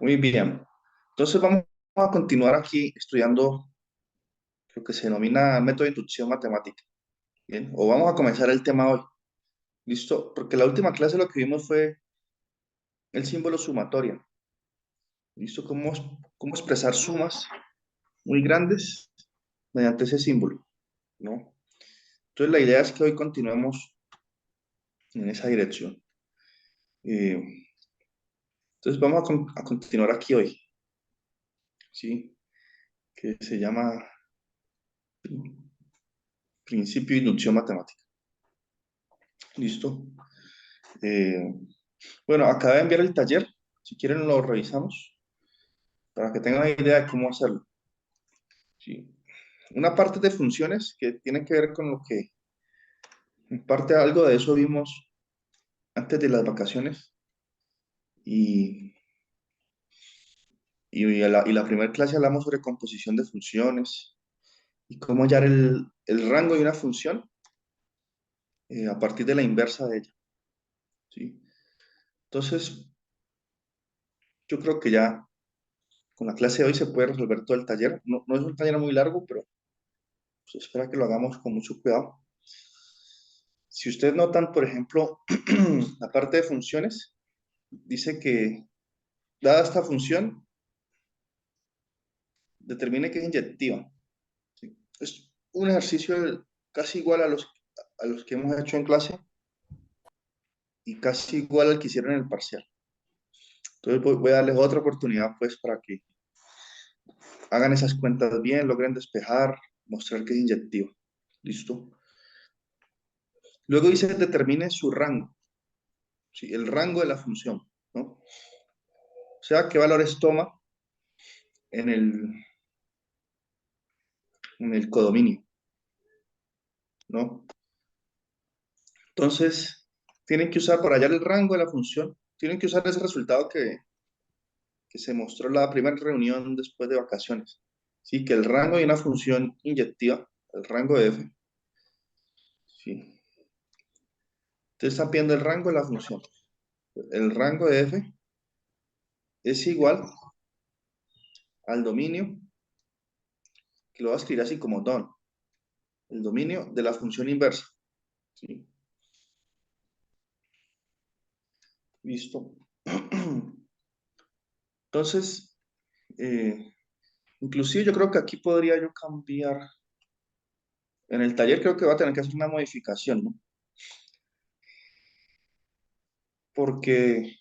Muy bien. Entonces vamos a continuar aquí estudiando lo que se denomina método de inducción matemática. Bien, o vamos a comenzar el tema hoy. ¿Listo? Porque la última clase lo que vimos fue el símbolo sumatoria. ¿Listo? Cómo expresar sumas muy grandes mediante ese símbolo, ¿no? Entonces la idea es que hoy continuemos en esa dirección. Eh, entonces vamos a continuar aquí hoy, ¿sí? Que se llama principio de inducción matemática. ¿Listo? Eh, Bueno, acabé de enviar el taller. Si quieren lo revisamos para que tengan una idea de cómo hacerlo. Sí. Una parte de funciones que tiene que ver con lo que, en parte algo de eso vimos antes de las vacaciones y, y la primera clase hablamos sobre composición de funciones y cómo hallar el rango de una función a partir de la inversa de ella. ¿Sí? Entonces, yo creo que ya con la clase de hoy se puede resolver todo el taller. No, no es un taller muy largo, pero pues, espera que lo hagamos con mucho cuidado. Si ustedes notan, por ejemplo, la parte de funciones, dice que dada esta función, determine que es inyectiva. ¿Sí? Es un ejercicio casi igual a los que hemos hecho en clase y casi igual al que hicieron en el parcial. Entonces voy a darles otra oportunidad pues para que hagan esas cuentas bien, logren despejar, mostrar que es inyectiva. ¿Listo? Luego dice determine su rango, ¿sí? El rango de la función, ¿no? O sea, qué valores toma en el codominio, ¿no? Entonces, tienen que usar para hallar el rango de la función, tienen que usar ese resultado que se mostró en la primera reunión después de vacaciones. Sí, que el rango de una función inyectiva, el rango de f, sí. Ustedes están pidiendo el rango de la función. El rango de f es igual al dominio, que lo voy a escribir así como don, el dominio de la función inversa. ¿Sí? Listo. Entonces, inclusive yo creo que aquí podría yo cambiar. En el taller creo que va a tener que hacer una modificación, ¿no? Porque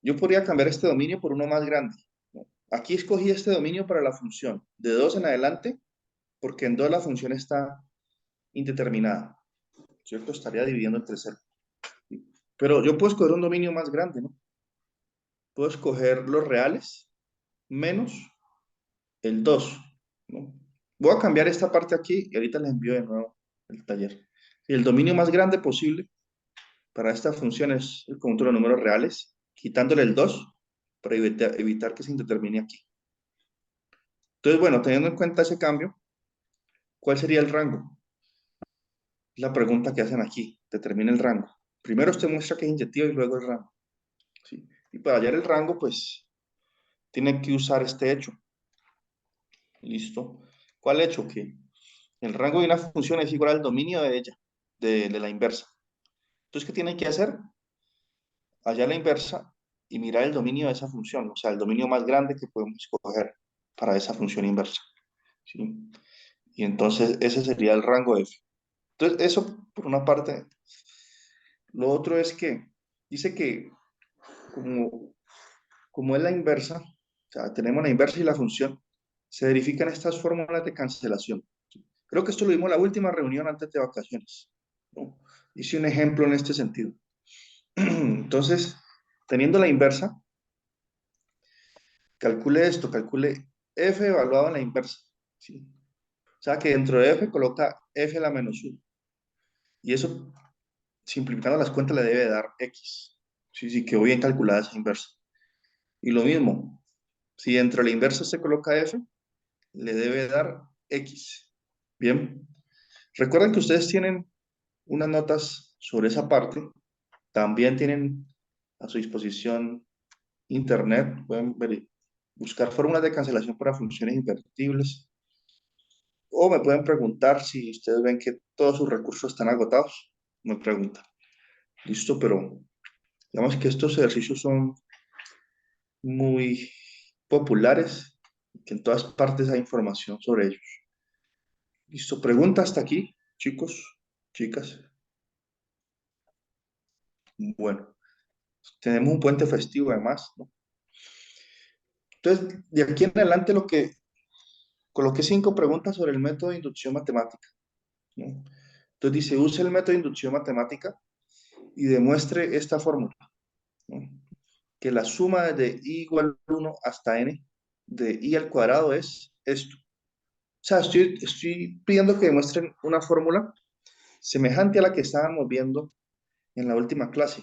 yo podría cambiar este dominio por uno más grande, ¿no? Aquí escogí este dominio para la función de 2 en adelante, porque en 2 la función está indeterminada, ¿cierto? Estaría dividiendo entre 0. Pero yo puedo escoger un dominio más grande, ¿no? Puedo escoger los reales menos el 2, ¿no? Voy a cambiar esta parte aquí y ahorita les envío de nuevo el taller. Y el dominio más grande posible para esta función es el conjunto de los números reales, quitándole el 2 para evitar que se indetermine aquí. Entonces, bueno, teniendo en cuenta ese cambio, ¿cuál sería el rango? La pregunta que hacen aquí, determina el rango. Primero usted muestra que es inyectivo y luego el rango. ¿Sí? Y para hallar el rango, pues, tiene que usar este hecho. ¿Listo? ¿Cuál hecho? Que el rango de una función es igual al dominio de ella, de la inversa. Entonces, ¿qué tiene que hacer? Hallar la inversa y mirar el dominio de esa función, o sea, el dominio más grande que podemos escoger para esa función inversa. ¿Sí? Y entonces ese sería el rango de f. Entonces, eso por una parte. Lo otro es que dice que como, como es la inversa, o sea, tenemos la inversa y la función, se verifican estas fórmulas de cancelación. Creo que esto lo vimos en la última reunión antes de vacaciones, ¿no? Hice un ejemplo en este sentido. Entonces, teniendo la inversa, calcule esto, calcule f evaluado en la inversa, ¿sí? O sea, que dentro de f coloca f a la menos 1. Y eso, simplificando las cuentas, le debe dar x. Sí, sí, quedó bien calculada esa inversa. Y lo mismo, si dentro de la inversa se coloca f, le debe dar x. Bien, recuerden que ustedes tienen unas notas sobre esa parte. También tienen a su disposición internet, pueden buscar fórmulas de cancelación para funciones invertibles, o me pueden preguntar si ustedes ven que todos sus recursos están agotados, me preguntan. Listo, pero digamos que estos ejercicios son muy populares, que en todas partes hay información sobre ellos. Listo, pregunta hasta aquí, chicos, chicas. Bueno, tenemos un puente festivo además, ¿no? Entonces, de aquí en adelante coloqué 5 preguntas sobre el método de inducción matemática, ¿no? Entonces dice, use el método de inducción matemática y demuestre esta fórmula, ¿no? Que la suma de i igual a 1 hasta n de i al cuadrado es esto. O sea, estoy pidiendo que demuestren una fórmula semejante a la que estábamos viendo en la última clase.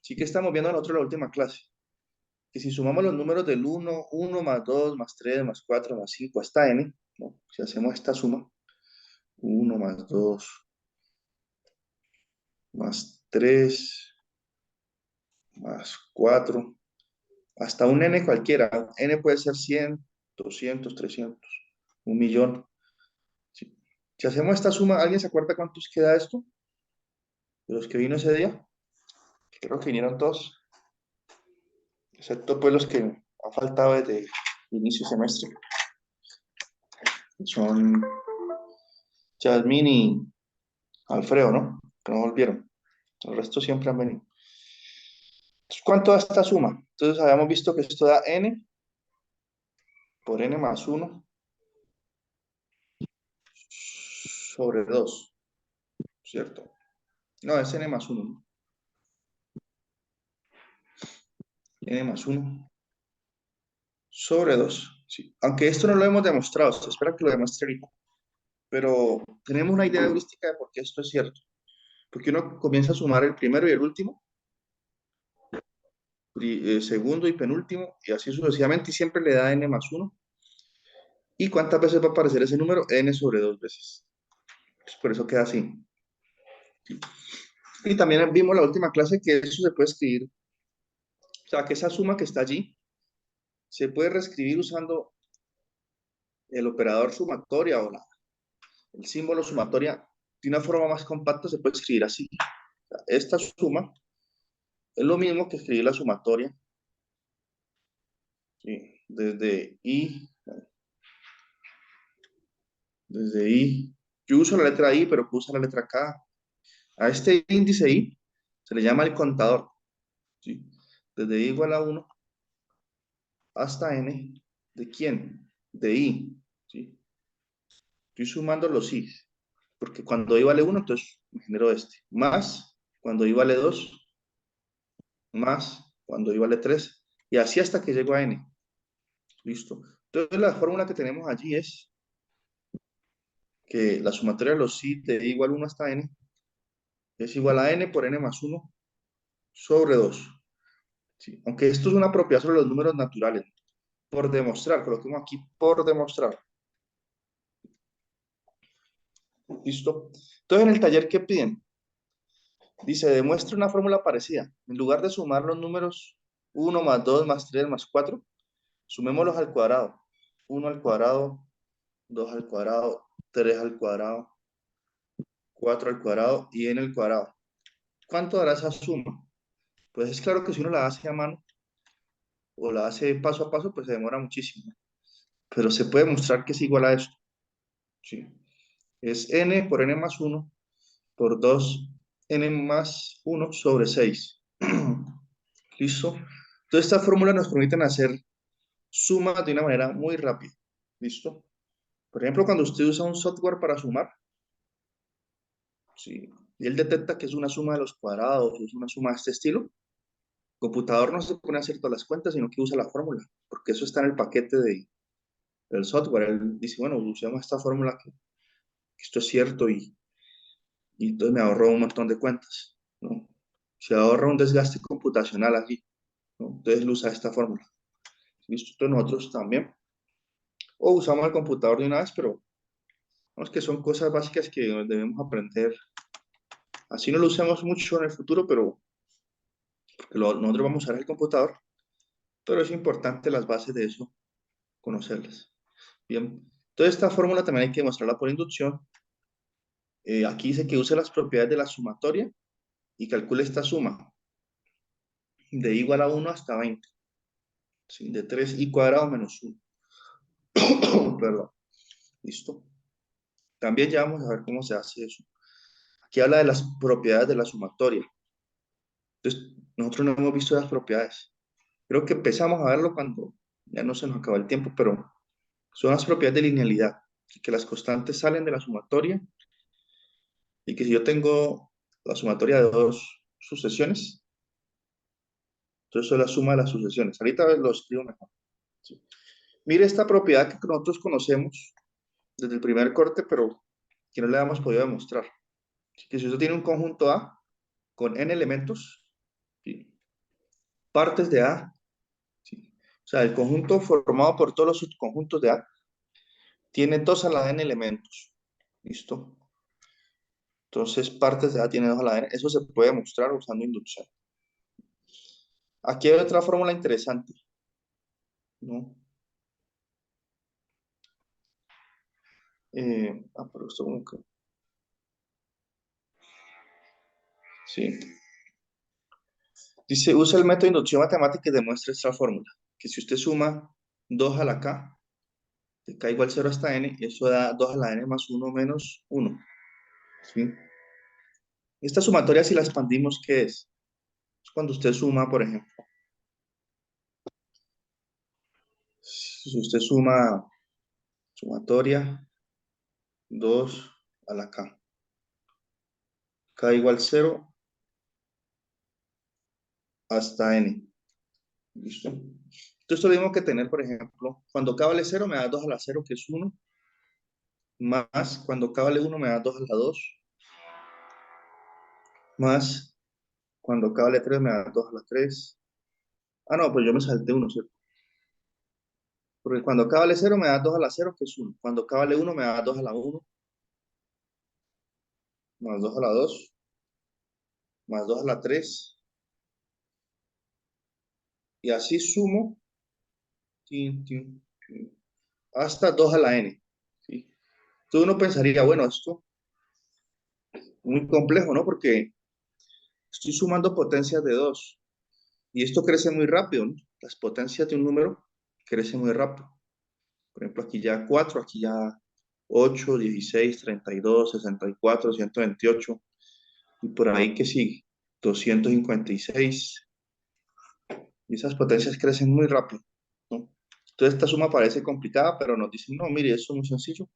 Sí que estamos viendo nosotros en la última clase. Que si sumamos los números del 1 más 2 más 3 más 4 más 5 hasta n, ¿no? Si hacemos esta suma, 1 más 2 más 3 más 4 hasta un n cualquiera. N puede ser 100, 200, 300, 1.000.000. Si, si hacemos esta suma, ¿alguien se acuerda cuántos queda esto? De los que vino ese día. Creo que vinieron todos, excepto pues los que han faltado desde inicio de semestre. Son Jasmine y Alfredo, ¿no? Que no volvieron. El resto siempre han venido. Entonces, ¿cuánto da esta suma? Entonces habíamos visto que esto da n por n más 1 sobre 2, ¿cierto? No, es n más 1, ¿no? N más 1 sobre 2. Sí. Aunque esto no lo hemos demostrado, se espera que lo demuestre ahorita. Pero tenemos una idea heurística de por qué esto es cierto. Porque uno comienza a sumar el primero y el último, segundo y penúltimo, y así sucesivamente, y siempre le da n más 1. ¿Y cuántas veces va a aparecer ese número? N sobre 2 veces. Pues por eso queda así. Y también vimos la última clase que eso se puede escribir, o sea, que esa suma que está allí se puede reescribir usando el operador sumatoria o el símbolo sumatoria. De una forma más compacta se puede escribir así. O sea, esta suma es lo mismo que escribir la sumatoria, ¿sí? Desde I. Yo uso la letra I, pero puedo usar la letra K. A este índice I se le llama el contador, ¿sí? Desde I igual a 1 hasta n, ¿de quién? De I, ¿sí? Estoy sumando los i, porque cuando i vale 1, entonces me genero este. Más cuando i vale 2, más cuando i vale 3, y así hasta que llego a n. Listo. Entonces la fórmula que tenemos allí es que la sumatoria de los i de i igual a 1 hasta n es igual a n por n más 1 sobre 2. ¿Sí? Aunque esto es una propiedad sobre los números naturales. Por demostrar, coloquemos aquí por demostrar. ¿Listo? Entonces en el taller, ¿qué piden? Dice, demuestre una fórmula parecida. En lugar de sumar los números 1 más 2 más 3 más 4, sumémoslos al cuadrado. 1 al cuadrado, 2 al cuadrado, 3 al cuadrado, 4 al cuadrado y n al cuadrado. ¿Cuánto dará esa suma? Pues es claro que si uno la hace a mano o la hace paso a paso, pues se demora muchísimo. Pero se puede mostrar que es igual a esto. ¿Sí? Es n por n más 1 por 2n más 1 sobre 6. ¿Listo? Entonces, estas fórmulas nos permiten hacer sumas de una manera muy rápida. ¿Listo? Por ejemplo, cuando usted usa un software para sumar, ¿sí? Y él detecta que es una suma de los cuadrados, es una suma de este estilo, el computador no se pone a hacer todas las cuentas, sino que usa la fórmula, porque eso está en el paquete del software. Él dice, bueno, usemos esta fórmula que esto es cierto y entonces me ahorro un montón de cuentas, ¿no? Se ahorra un desgaste computacional aquí, ¿no? Entonces él usa esta fórmula. ¿Listo? Entonces nosotros también. O usamos el computador de una vez, pero vamos que son cosas básicas que debemos aprender. Así no lo usamos mucho en el futuro, pero porque nosotros vamos a usar el computador, pero es importante las bases de eso, conocerlas. Bien, entonces esta fórmula también hay que demostrarla por inducción. Aquí dice que use las propiedades de la sumatoria y calcule esta suma de igual a 1 hasta 20, ¿sí? De 3i cuadrado menos 1. Perdón, listo. También ya vamos a ver cómo se hace eso. Aquí habla de las propiedades de la sumatoria. Entonces, nosotros no hemos visto las propiedades. Creo que empezamos a verlo cuando ya no se nos acaba el tiempo, pero son las propiedades de linealidad, que las constantes salen de la sumatoria y que si yo tengo la sumatoria de dos sucesiones, entonces eso es la suma de las sucesiones. Ahorita lo escribo mejor. ¿Sí? Mire esta propiedad que nosotros conocemos desde el primer corte, pero que no le hemos podido demostrar. Así que si usted tiene un conjunto A con n elementos, ¿sí? Partes de A, ¿sí? O sea, el conjunto formado por todos los subconjuntos de A tiene 2 a la n elementos. ¿Listo? Entonces, partes de A tiene 2 a la n. Eso se puede mostrar usando inducción. Aquí hay otra fórmula interesante, ¿no? Pero esto como que... Sí. Dice, usa el método de inducción matemática y demuestra esta fórmula. Que si usted suma 2 a la k, de k igual 0 hasta n, eso da 2 a la n más 1 menos 1. ¿Sí? Esta sumatoria, si la expandimos, ¿qué es? Es cuando usted suma, por ejemplo, si usted suma sumatoria 2 a la k igual 0 hasta n. ¿Listo? Entonces, esto lo mismo que tener, por ejemplo, cuando k vale 0 me da 2 a la 0, que es 1, más cuando k vale 1 me da 2 a la 2, más cuando k vale 3 me da 2 a la 3. Ah, no, pues yo me salté 1, ¿cierto? Porque cuando k vale 0 me da 2 a la 0, que es 1. Cuando k vale 1 me da 2 a la 1, más 2 a la 2, más 2 a la 3. Y así sumo tin, tin, tin, hasta 2 a la n. ¿Sí? Entonces uno pensaría, bueno, esto es muy complejo, ¿no? Porque estoy sumando potencias de 2 y esto crece muy rápido, ¿no? Las potencias de un número crecen muy rápido. Por ejemplo, aquí ya 4, aquí ya 8, 16, 32, 64, 128 y por ahí que sigue, 256. Y esas potencias crecen muy rápido, ¿no? Entonces esta suma parece complicada, pero nos dicen, no, mire, eso es muy sencillo.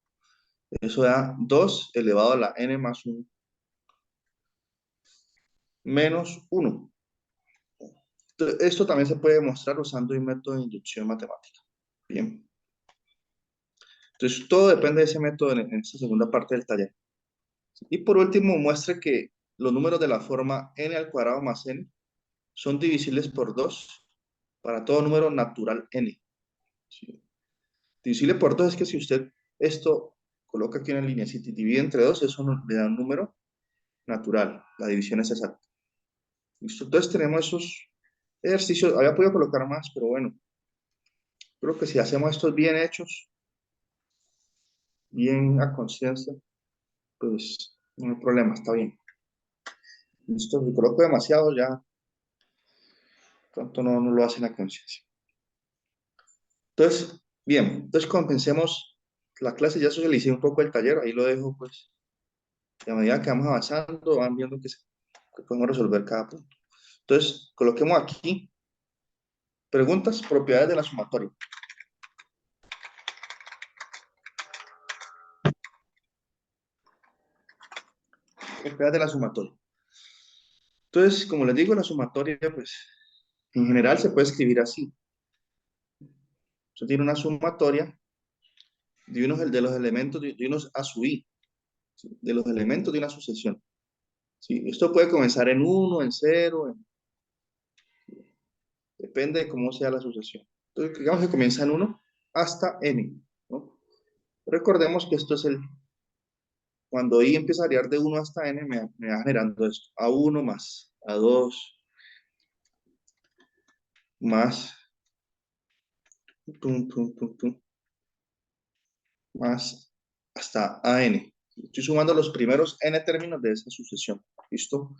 Eso da 2 elevado a la n más 1 menos 1. Esto también se puede demostrar usando un método de inducción matemática. Bien. Entonces, todo depende de ese método en esta segunda parte del taller. Y por último, muestre que los números de la forma n al cuadrado más n son divisibles por 2 para todo número natural n. ¿Sí? Divisible por 2 es que si usted esto coloca aquí en la línea, si divide entre 2, eso le da un número natural. La división es exacta. ¿Listo? Entonces tenemos esos ejercicios. Había podido colocar más, pero bueno, creo que si hacemos estos bien hechos, bien a conciencia, pues no hay problema, está bien. Listo, si coloco demasiado ya pronto no lo hacen a conciencia. Entonces, bien, entonces compensemos la clase, ya socialicé un poco el taller, ahí lo dejo pues, y a medida que vamos avanzando van viendo que podemos resolver cada punto. Entonces, coloquemos aquí preguntas, propiedades de la sumatoria. Propiedades de la sumatoria. Entonces, como les digo, la sumatoria, pues, en general se puede escribir así. Usted tiene una sumatoria de los elementos de unos a su i, ¿sí? De los elementos de una sucesión. ¿Sí? Esto puede comenzar en 1, en 0, depende de cómo sea la sucesión. Entonces, digamos que comienza en 1 hasta n, ¿no? Recordemos que esto es cuando i empieza a variar de 1 hasta n, me va generando esto. A 1 más, a 2, más, tum, tum, tum, tum, más hasta AN. Estoy sumando los primeros n términos de esa sucesión. ¿Listo?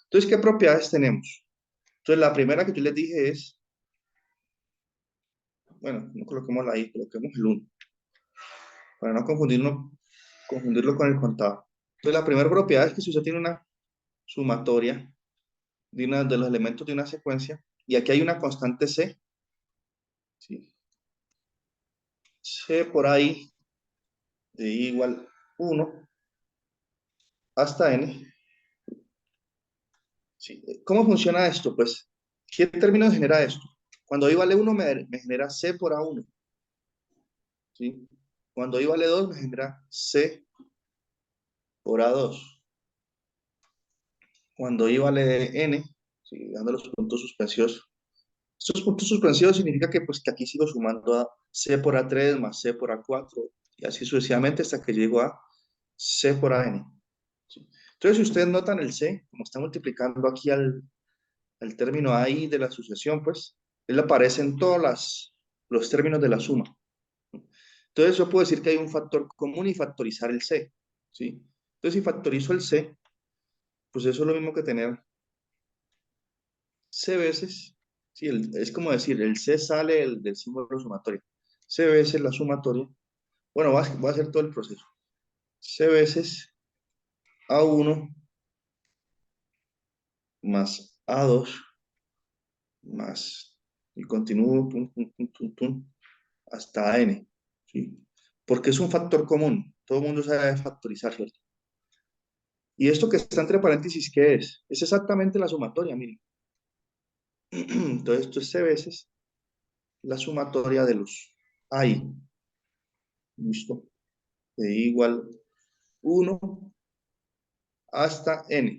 Entonces, ¿qué propiedades tenemos? Entonces, la primera que yo les dije es, bueno, no coloquemos la i, coloquemos el 1, para no confundirlo con el contado. Entonces, la primera propiedad es que si usted tiene una sumatoria de los elementos de una secuencia, y aquí hay una constante c, ¿sí? C por ahí de i igual 1 hasta n. ¿Sí? ¿Cómo funciona esto? Pues, ¿qué términos genera esto? Cuando i vale 1 me genera c por a1. ¿Sí? Cuando i vale 2 me genera c por a2. Cuando i vale n, ¿sí? Dando los puntos suspensivos. Estos puntos suspensivos significa que, pues, que aquí sigo sumando a c por a3 más c por a4 y así sucesivamente hasta que llego a c por an. ¿Sí? Entonces, si ustedes notan el c, como está multiplicando aquí al término ahí de la sucesión, pues, él aparece en todos los términos de la suma. Entonces, yo puedo decir que hay un factor común y factorizar el c. ¿Sí? Entonces, si factorizo el c, pues eso es lo mismo que tener c veces, ¿sí? Es como decir, el c sale del símbolo sumatorio. C veces la sumatoria. Bueno, voy a hacer todo el proceso. C veces A1 más A2 más, y continúo, pum, pum, pum, pum, pum, hasta n. ¿Sí? Porque es un factor común. Todo el mundo sabe factorizar, ¿cierto? Y esto que está entre paréntesis, ¿qué es? Es exactamente la sumatoria, miren. Entonces, esto es C veces la sumatoria de los I. ¿Listo? De igual 1 hasta n.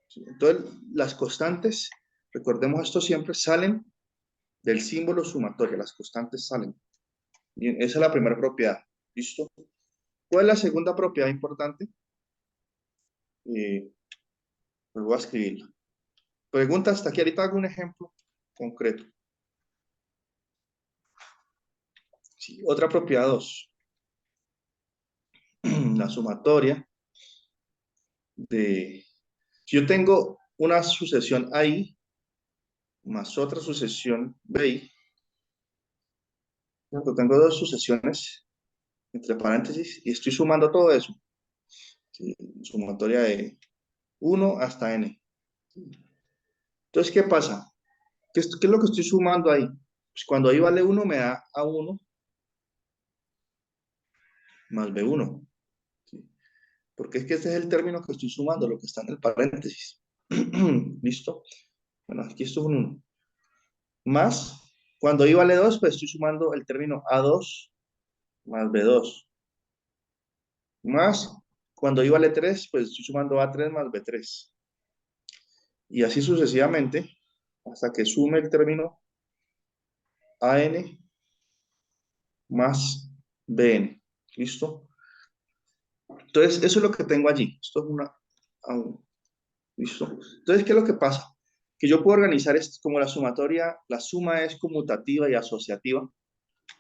¿Sí? Entonces, las constantes, recordemos esto siempre, salen del símbolo sumatoria. Las constantes salen. Bien, esa es la primera propiedad. ¿Listo? ¿Cuál es la segunda propiedad importante? Pues voy a escribirla. Pregunta hasta aquí. Ahorita hago un ejemplo concreto. Sí, otra propiedad 2. La sumatoria de... Si yo tengo una sucesión AI más otra sucesión BI, tengo dos sucesiones entre paréntesis y estoy sumando todo eso. ¿Sí? Sumatoria de 1 hasta n. Entonces, ¿qué pasa? ¿Qué es lo que estoy sumando ahí? Pues cuando i vale 1 me da A1 más B1. ¿Sí? Porque es que este es el término que estoy sumando, lo que está en el paréntesis. ¿Listo? Bueno, aquí esto es un 1. Más, cuando i vale 2, pues estoy sumando el término A2 más B2. Más, cuando i vale 3, pues estoy sumando A3 más B3. Y así sucesivamente, hasta que sume el término AN más BN. ¿Listo? Entonces, eso es lo que tengo allí. Esto es una A1. ¿Listo? Entonces, ¿qué es lo que pasa? Que yo puedo organizar esto como la sumatoria, la suma es conmutativa y asociativa.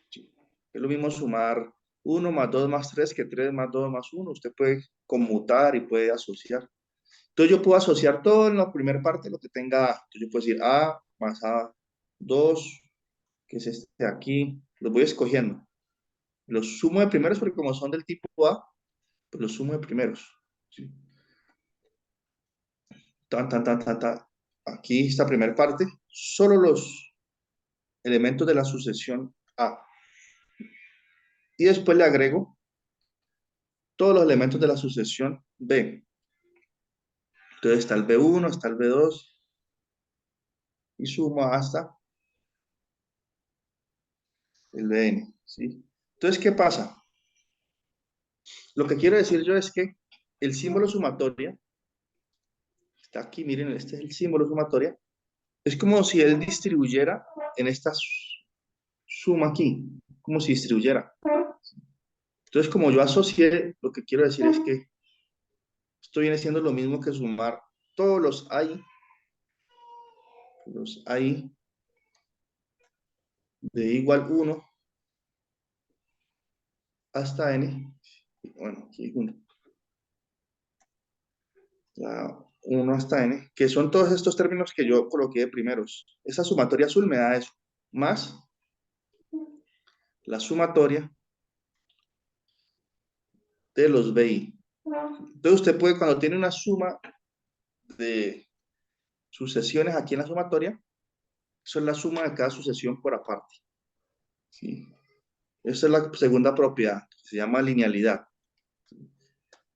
¿Sí? Es lo mismo sumar 1 más 2 más 3 que 3 más 2 más 1. Usted puede conmutar y puede asociar. Entonces, yo puedo asociar todo en la primera parte, lo que tenga A. Entonces, yo puedo decir A más A2, que es este de aquí. Los voy escogiendo. Los sumo de primeros porque como son del tipo A, pues los sumo de primeros. ¿Sí? Tan, tan, tan, tan, tan. Aquí esta primera parte, solo los elementos de la sucesión A. Y después le agrego todos los elementos de la sucesión B. Entonces está el B1, está el B2 y sumo hasta el BN. ¿Sí? Entonces, ¿qué pasa? Lo que quiero decir yo es que el símbolo sumatoria, está aquí, miren, este es el símbolo sumatoria, es como si él distribuyera en esta suma aquí, como si distribuyera. Entonces, como yo asocié, lo que quiero decir es que esto viene siendo lo mismo que sumar todos los I de igual 1 hasta n. Bueno, aquí 1. Ya 1 hasta n, que son todos estos términos que yo coloqué de primeros. Esa sumatoria azul me da eso, más la sumatoria de los BI. Entonces usted puede, cuando tiene una suma de sucesiones aquí en la sumatoria, eso es la suma de cada sucesión por aparte. ¿Sí? Esa es la segunda propiedad, que se llama linealidad.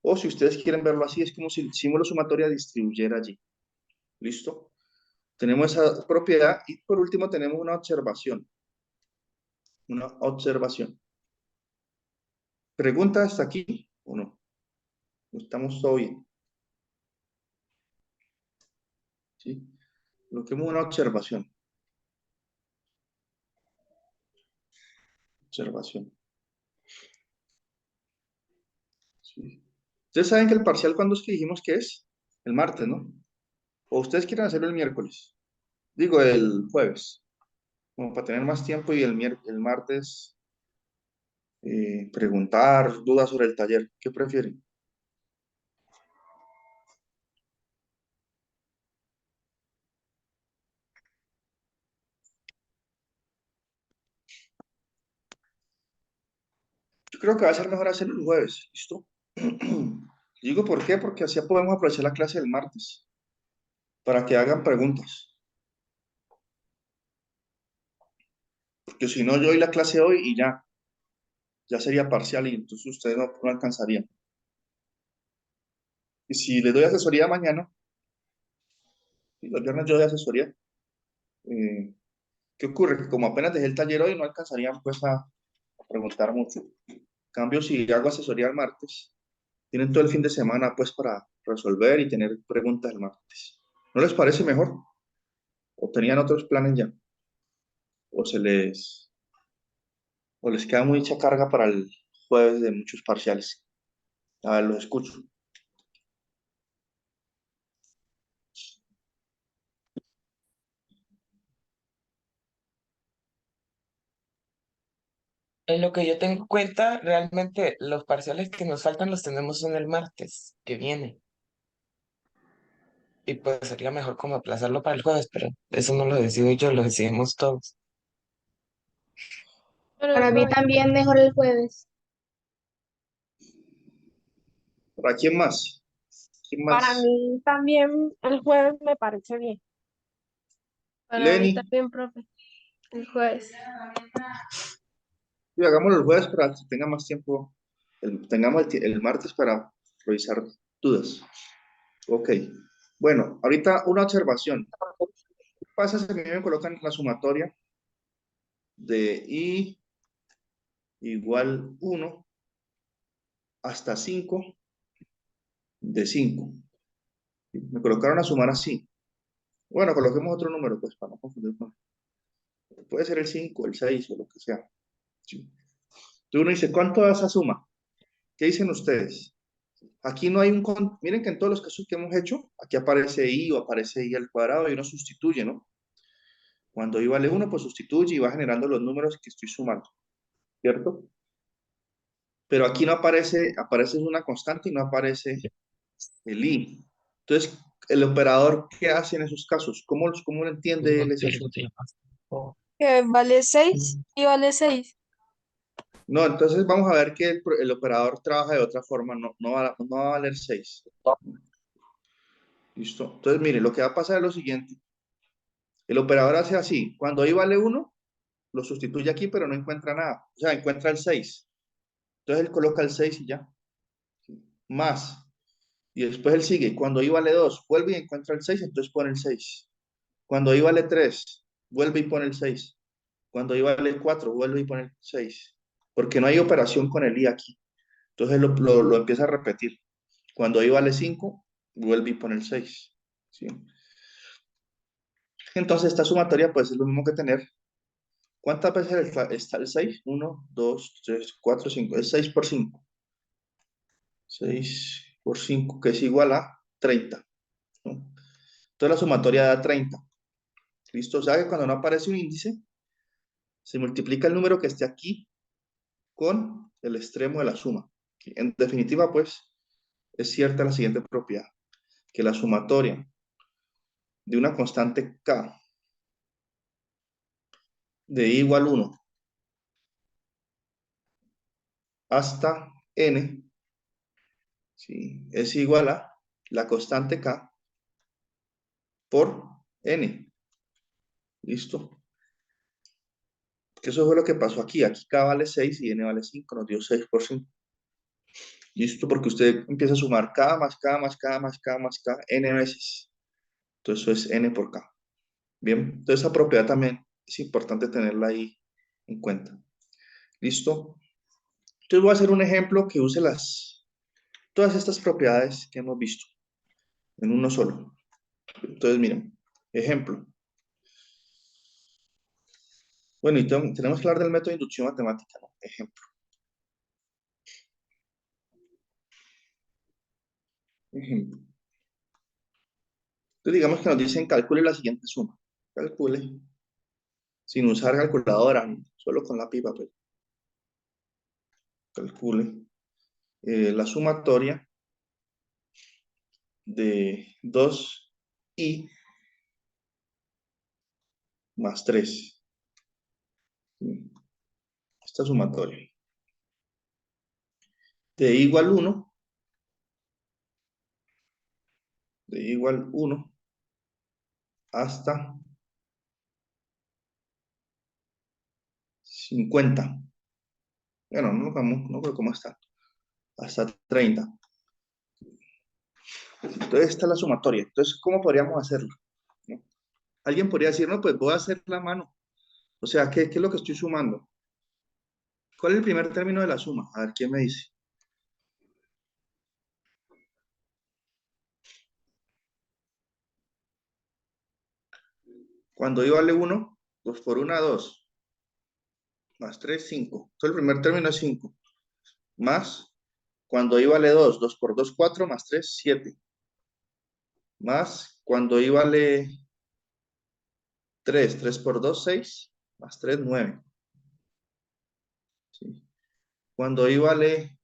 O si ustedes quieren verlo así, es como si el símbolo sumatoria distribuyera allí. ¿Listo? Tenemos esa propiedad y por último tenemos una observación. Una observación. ¿Pregunta hasta aquí o no? Estamos todo bien. ¿Sí? Coloquemos una observación. Observación. ¿Sí? Ustedes saben que el parcial, ¿cuándo es que dijimos que es? El martes, ¿no? O ustedes quieren hacerlo el miércoles. Digo, el jueves. Como para tener más tiempo y el martes preguntar dudas sobre el taller. ¿Qué prefieren? Yo creo que va a ser mejor hacerlo el jueves. ¿Listo? Digo, ¿por qué? Porque así podemos aprovechar la clase del martes para que hagan preguntas. Porque si no, yo doy la clase hoy y ya sería parcial y entonces ustedes no alcanzarían. Y si les doy asesoría mañana, y los viernes yo doy asesoría, eh, ¿qué ocurre? Que como apenas dejé el taller hoy, no alcanzarían pues a preguntar mucho. En cambio, si hago asesoría el martes, tienen todo el fin de semana pues para resolver y tener preguntas el martes. ¿No les parece mejor? ¿O tenían otros planes ya? ¿O o les queda mucha carga para el jueves de muchos parciales? A ver, los escucho. En lo que yo tengo en cuenta, realmente los parciales que nos faltan los tenemos en el martes que viene. Y pues sería mejor como aplazarlo para el jueves, pero eso no lo decido yo, lo decidimos todos. Para mí también mejor el jueves. ¿Para quién más? ¿Quién Para más? mí también el jueves me parece bien. Para mí Lenny. también, profe, el jueves. Y hagámoslo el jueves para que tenga más tiempo. Tengamos el martes para revisar dudas. Ok. Bueno, ahorita una observación. ¿Qué pasa si a mí me colocan la sumatoria de i igual 1 hasta 5 de 5? Me colocaron a sumar así. Bueno, coloquemos otro número, pues, para no confundir. Puede ser el 5, el 6 o lo que sea. Sí. Entonces uno dice, ¿cuánto da esa suma? ¿Qué dicen ustedes? Aquí no hay miren que en todos los casos que hemos hecho, aquí aparece i o aparece i al cuadrado y uno sustituye, ¿no? Cuando i vale 1, pues sustituye y va generando los números que estoy sumando, ¿cierto? Pero aquí no aparece, aparece una constante y no aparece el i. Entonces, el operador, ¿qué hace en esos casos? ¿Cómo lo entiende él ese asunto? Que vale 6 y vale 6. No, entonces vamos a ver que el operador trabaja de otra forma, no va a valer 6. ¿Listo? Entonces, mire, lo que va a pasar es lo siguiente. El operador hace así, cuando i vale 1, lo sustituye aquí, pero no encuentra nada. O sea, encuentra el 6. Entonces él coloca el 6 y ya. Más. Y después él sigue. Cuando i vale 2, vuelve y encuentra el 6, entonces pone el 6. Cuando i vale 3, vuelve y pone el 6. Cuando i vale 4, vuelve y pone el 6. Porque no hay operación con el i aquí. Entonces lo empieza a repetir. Cuando i vale 5, vuelve y pone el 6. ¿Sí? Entonces esta sumatoria pues es lo mismo que tener. ¿Cuántas veces está el 6? 1, 2, 3, 4, 5. Es 6 por 5. 6 por 5, que es igual a 30. ¿No? Entonces la sumatoria da 30. ¿Listo? O sea que cuando no aparece un índice, Se multiplica el número que esté aquí con el extremo de la suma. En definitiva, pues, es cierta la siguiente propiedad, que la sumatoria de una constante k de i igual 1 hasta n, ¿sí?, es igual a la constante k por n. ¿Listo? Que eso fue lo que pasó aquí. Aquí k vale 6 y n vale 5, nos dio 6 por 5. ¿Listo? Porque usted empieza a sumar k más k más k más k más k n veces. Entonces eso es n por k. Bien, entonces esa propiedad también es importante tenerla ahí en cuenta. ¿Listo? Entonces voy a hacer un ejemplo que use todas estas propiedades que hemos visto en uno solo. Entonces miren, ejemplo. Bueno, y tenemos que hablar del método de inducción matemática, ¿no? Ejemplo. Ejemplo. Entonces digamos que nos dicen calcule la siguiente suma. Calcule sin usar calculadora, solo con la pipa, pues. Calcule la sumatoria de 2i más 3. Esta sumatoria. De i igual 1, de i igual 1 hasta 50. Bueno, no creo cómo está. Hasta 30. Entonces, esta es la sumatoria. Entonces, ¿cómo podríamos hacerlo? ¿No? Alguien podría decir, no, pues voy a hacer la mano. O sea, ¿qué es lo que estoy sumando? ¿Cuál es el primer término de la suma? A ver, ¿quién me dice? Cuando i vale 1, 2 por 1, 2. Más 3, 5. Entonces, el primer término es 5. Más, cuando i vale 2, 2 por 2, 4, más 3, 7. Más, cuando i vale 3, 3 por 2, 6. Más 3, 9. ¿Sí? Cuando i vale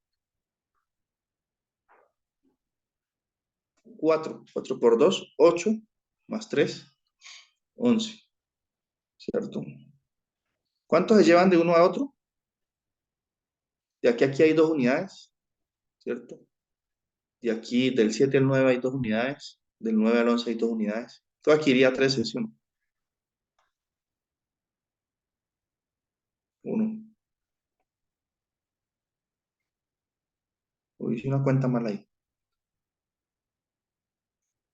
4, 4 por 2, 8. Más 3, 11. ¿Cierto? ¿Cuántos se llevan de uno a otro? De aquí a aquí hay 2 unidades, ¿cierto? De aquí del 7 al 9 hay 2 unidades. Del 9 al 11 hay 2 unidades. Todo aquí iría 13, ¿sí o no? 1. Uy, hice una cuenta mal ahí.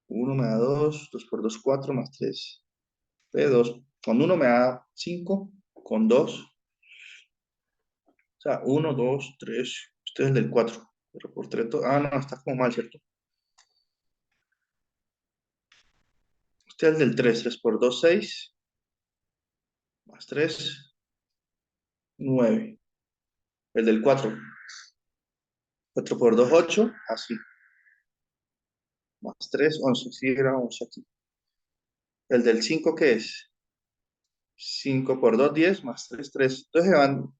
1 me da 2, 2 por 2, 4, más 3. De 2. Con 1 me da 5, con 2. O sea, 1, 2, 3. Este es el del 4. Pero por 3, no, está como mal, ¿cierto? Este es el del 3. 3 por 2, 6. Más 3, 9. El del 4. 4 por 2, 8. Así. Más 3, 11. Sí, era 11 aquí. El del 5, ¿qué es? 5 por 2, 10. Más 3, 3. Entonces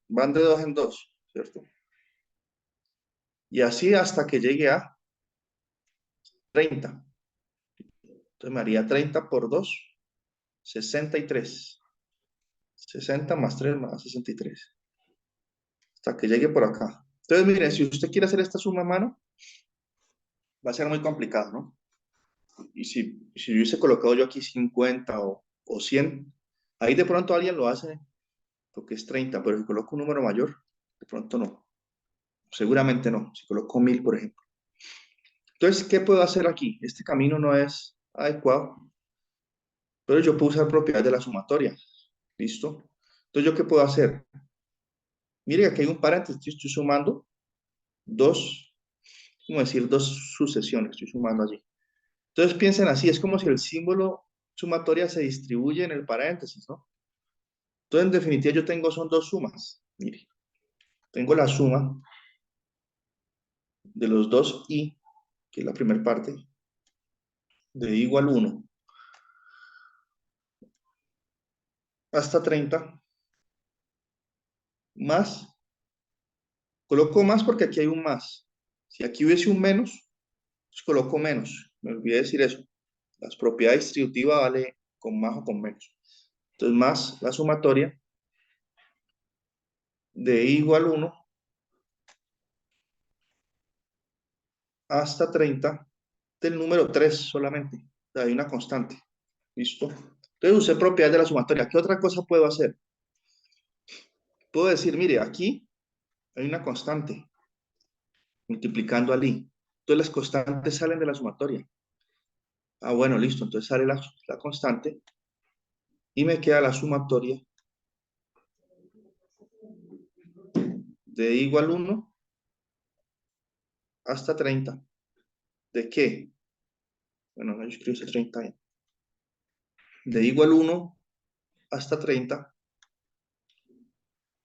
van de 2 en 2, ¿cierto? Y así hasta que llegue a 30. Entonces me haría 30 por 2, 63. 60 más 3 más 63. Hasta que llegue por acá. Entonces, miren, si usted quiere hacer esta suma a mano, va a ser muy complicado, ¿no? Y si yo hubiese colocado yo aquí 50 o 100, ahí de pronto alguien lo hace porque es 30, pero si coloco un número mayor, de pronto no. Seguramente no. Si coloco 1000, por ejemplo. Entonces, ¿qué puedo hacer aquí? Este camino no es adecuado, pero yo puedo usar propiedades de la sumatoria. ¿Listo? Entonces, ¿yo qué puedo hacer? Mire, aquí hay un paréntesis, estoy sumando dos, como decir, dos sucesiones, estoy sumando allí. Entonces piensen así, es como si el símbolo sumatoria se distribuye en el paréntesis, ¿no? Entonces, en definitiva, yo tengo, son dos sumas. Mire, tengo la suma de los dos i, que es la primera parte, de i igual 1 hasta 30, más, coloco más porque aquí hay un más. Si aquí hubiese un menos, pues coloco menos. Me olvidé decir eso. Las propiedades distributivas vale con más o con menos. Entonces, más la sumatoria de i igual 1 hasta 30 del número 3 solamente. O sea, hay una constante. ¿Listo? Entonces usé propiedades de la sumatoria. ¿Qué otra cosa puedo hacer? Puedo decir, mire, aquí hay una constante multiplicando al i. Entonces las constantes salen de la sumatoria. Ah, bueno, listo. Entonces sale la constante y me queda la sumatoria de i igual 1 hasta 30. ¿De qué? Bueno, no, yo escribo ese 30 ahí. De i igual 1 hasta 30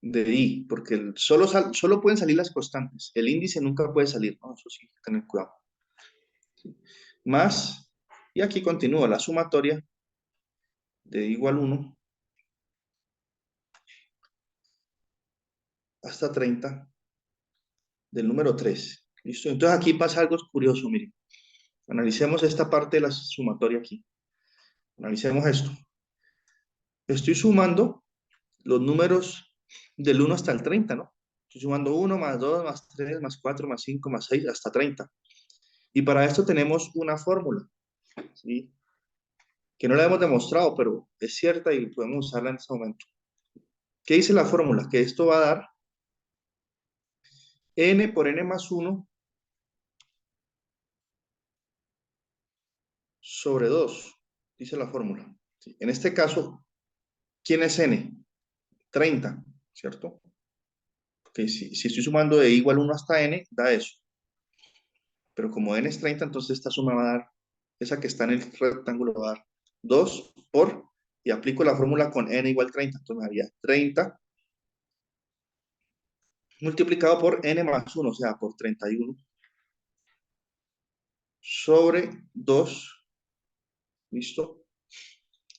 de i, porque solo pueden salir las constantes. El índice nunca puede salir, ¿no? Eso sí, tener cuidado. ¿Sí? Más, y aquí continúa la sumatoria de i igual 1 hasta 30 del número 3. ¿Listo? Entonces aquí pasa algo curioso, miren. Analicemos esta parte de la sumatoria aquí. Analicemos esto. Estoy sumando los números del 1 hasta el 30, ¿no? Estoy sumando 1 más 2 más 3 más 4 más 5 más 6 hasta 30. Y para esto tenemos una fórmula, ¿sí? Que no la hemos demostrado, pero es cierta y podemos usarla en este momento. ¿Qué dice la fórmula? Que esto va a dar n por n más 1 sobre 2, dice la fórmula. ¿Sí? En este caso, ¿quién es n? 30, ¿cierto? Porque si estoy sumando de igual 1 hasta n, da eso. Pero como n es 30, entonces esta suma va a dar, esa que está en el rectángulo va a dar 2 por, y aplico la fórmula con n igual 30, entonces me daría 30 multiplicado por n más 1, o sea, por 31, sobre 2, ¿listo?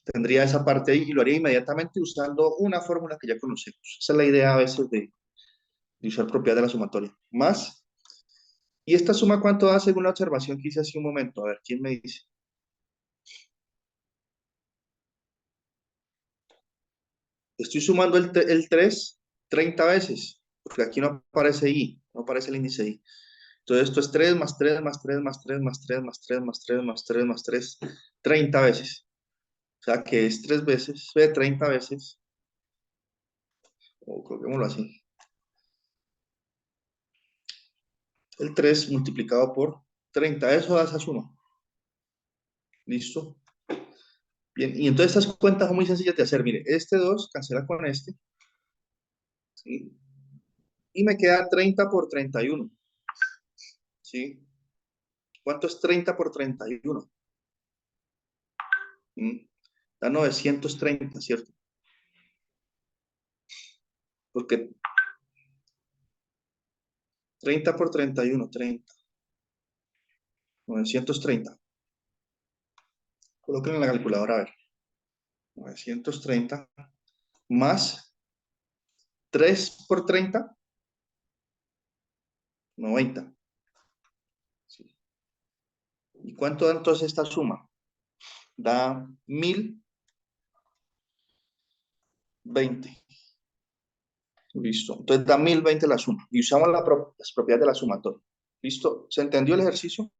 Tendría esa parte ahí y lo haría inmediatamente usando una fórmula que ya conocemos. Esa es la idea a veces de usar propiedad de la sumatoria. Más, ¿y esta suma cuánto da según la observación que hice hace un momento? A ver, ¿quién me dice? Estoy sumando el 3 30 veces, porque aquí no aparece i, no aparece el índice i. Entonces esto es 3 más 3 más 3 más 3 más 3 más 3 más 3 más 3 más 3, 30 veces. O sea que es 3 veces, 30 veces, o coloquémoslo así. El 3 multiplicado por 30, eso da esa suma. ¿Listo? Bien, y entonces estas cuentas son muy sencillas de hacer. Mire, este 2 cancela con este, ¿sí? Y me queda 30 por 31, ¿sí? ¿Cuánto es 30 por 31? Da 930, ¿cierto? Porque 30 por 31, 30. 930. Coloquen en la calculadora a ver. 930 más 3 por 30, 90. ¿Sí? ¿Y cuánto da entonces esta suma? Da 1020. Listo. Entonces da 1020 la suma. Y usamos las propiedades de la sumatoria. ¿Listo? ¿Se entendió el ejercicio?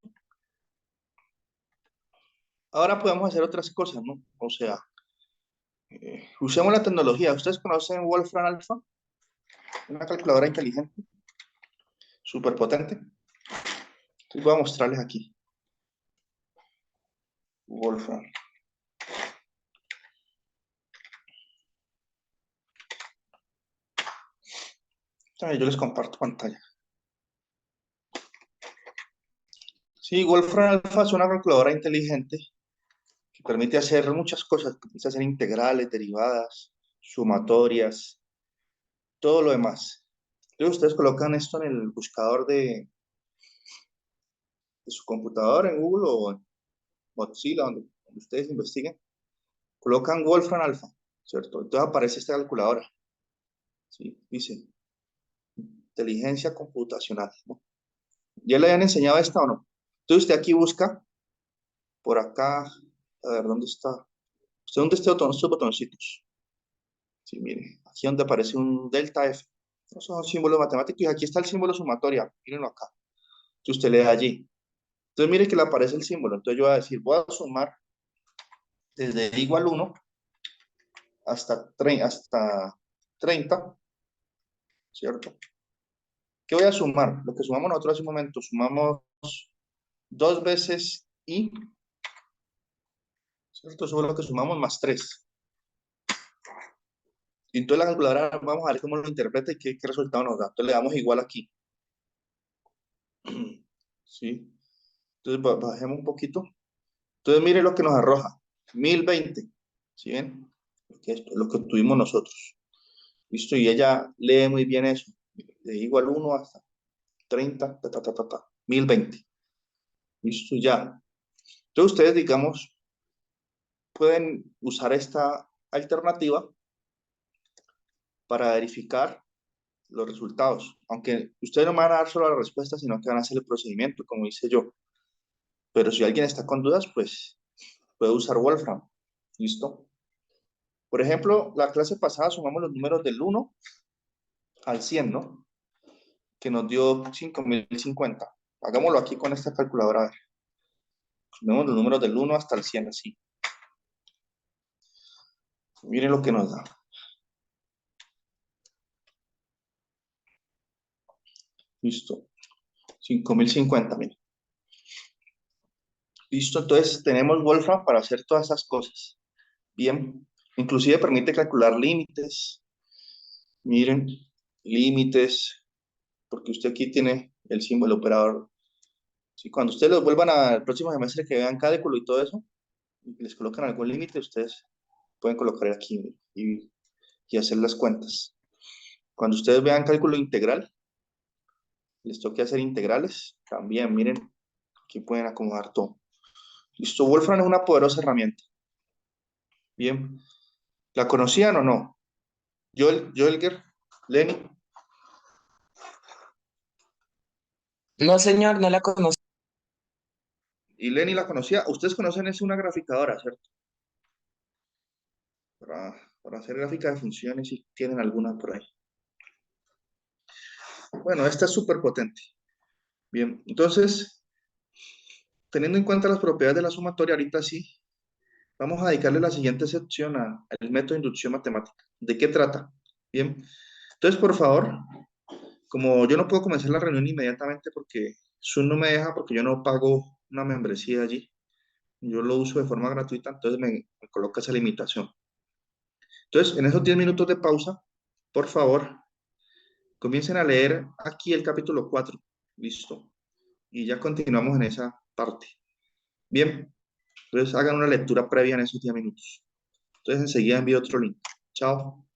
Ahora podemos hacer otras cosas, ¿no? O sea, usemos la tecnología. ¿Ustedes conocen Wolfram Alpha? Una calculadora inteligente, súper potente. Entonces voy a mostrarles aquí. Wolfram. Yo les comparto pantalla. Sí, Wolfram Alpha es una calculadora inteligente que permite hacer muchas cosas. Permite hacer integrales, derivadas, sumatorias, todo lo demás. Entonces ustedes colocan esto en el buscador de su computador, en Google o en Mozilla, donde ustedes investiguen. Colocan Wolfram Alpha, ¿cierto? Entonces aparece esta calculadora. ¿sí? Dice, inteligencia computacional, ¿no? ¿Ya le habían enseñado esta o no? Entonces usted aquí busca, por acá, a ver, ¿dónde está? ¿Usted dónde está estos botoncitos? Sí, mire, aquí donde aparece un delta F. Esos son símbolos matemáticos y aquí está el símbolo sumatoria. Mírenlo acá. Entonces usted le da allí. Entonces mire que le aparece el símbolo. Entonces yo voy a decir, voy a sumar desde igual 1 hasta 30, ¿cierto? ¿Qué voy a sumar? Lo que sumamos nosotros hace un momento. Sumamos 2 veces I, ¿cierto? Eso es lo que sumamos más 3. Y entonces la calculadora, vamos a ver cómo lo interpreta y qué resultado nos da. Entonces le damos igual aquí. ¿Sí? Entonces bajemos un poquito. Entonces mire lo que nos arroja. 1020. ¿Sí ven? Esto es lo que obtuvimos nosotros. ¿Listo? Y ella lee muy bien eso. De igual 1 hasta 30, 1020. ¿Listo? Ya. Entonces ustedes, digamos, pueden usar esta alternativa para verificar los resultados. Aunque ustedes no me van a dar solo la respuesta, sino que van a hacer el procedimiento, como hice yo. Pero si alguien está con dudas, pues puede usar Wolfram. ¿Listo? Por ejemplo, la clase pasada sumamos los números del 1 al 100, ¿no? Que nos dio 5050. Hagámoslo aquí con esta calculadora. A ver. Sumemos los números del 1 hasta el 100, así. Miren lo que nos da. Listo. 5050, miren. Listo, entonces tenemos Wolfram para hacer todas esas cosas. Bien. Inclusive permite calcular límites. Miren, límites, porque usted aquí tiene el símbolo operador. Si cuando ustedes los vuelvan al próximo semestre que vean cálculo y todo eso, y les colocan algún límite, ustedes pueden colocar aquí y hacer las cuentas. Cuando ustedes vean cálculo integral, les toque hacer integrales, también miren, aquí pueden acomodar todo. Listo, Wolfram es una poderosa herramienta. Bien, ¿la conocían o no? Joelger, Lenny No, señor, no la conozco. y Lenny la conocía. Ustedes conocen, es una graficadora, ¿cierto? Para hacer gráfica de funciones, si tienen alguna por ahí. Bueno, esta es súper potente. Bien, entonces, teniendo en cuenta las propiedades de la sumatoria, ahorita sí, vamos a dedicarle la siguiente sección al método de inducción matemática. ¿De qué trata? Bien, entonces, por favor, como yo no puedo comenzar la reunión inmediatamente porque Zoom no me deja, porque yo no pago una membresía allí, yo lo uso de forma gratuita, entonces me coloca esa limitación. Entonces, en esos 10 minutos de pausa, por favor, comiencen a leer aquí el capítulo 4. Listo. Y ya continuamos en esa parte. Bien, entonces hagan una lectura previa en esos 10 minutos. Entonces enseguida envío otro link. Chao.